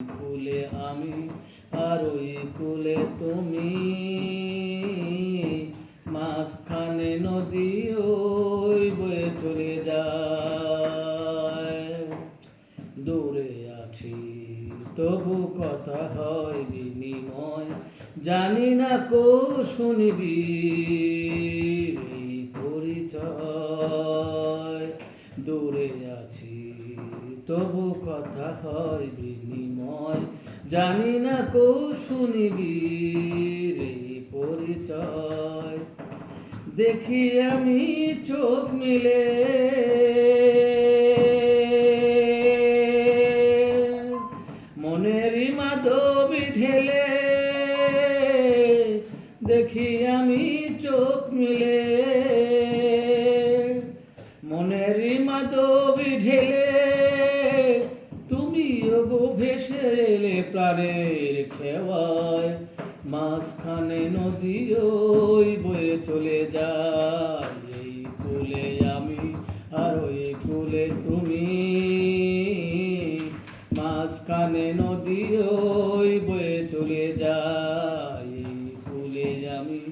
কুলে আমি আর ওই কুলে তুমি, মাঝখানে নদী ওই বয়ে চলে যায়। দূরে আছি তবু কথা হয় বিনিময়, জানি না কো শুনিবি এই পরিচয়। দূরে আছি তবু কথা হয় বিনিময়, জানি না কো শুনিবি এই পরিচয়। দেখি আমি চোখ মিলে মনেরই মাধবী ঢেলে, দেখি আমি চোখ মিলে মনেরই মাধবী ঢেলে, তুমি ওগো ভেসে এলে প্রাণের খেওয়ায়। মাঝখানে নদী ওই বয়ে চলে যায়, এই কুলে আমি আর ওই কুলে তুমি, মাঝখানে নদী ওই বয়ে চলে যায়। এই কুলে আমি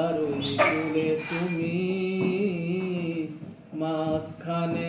আর ওই কুলে তুমি, মাঝখানে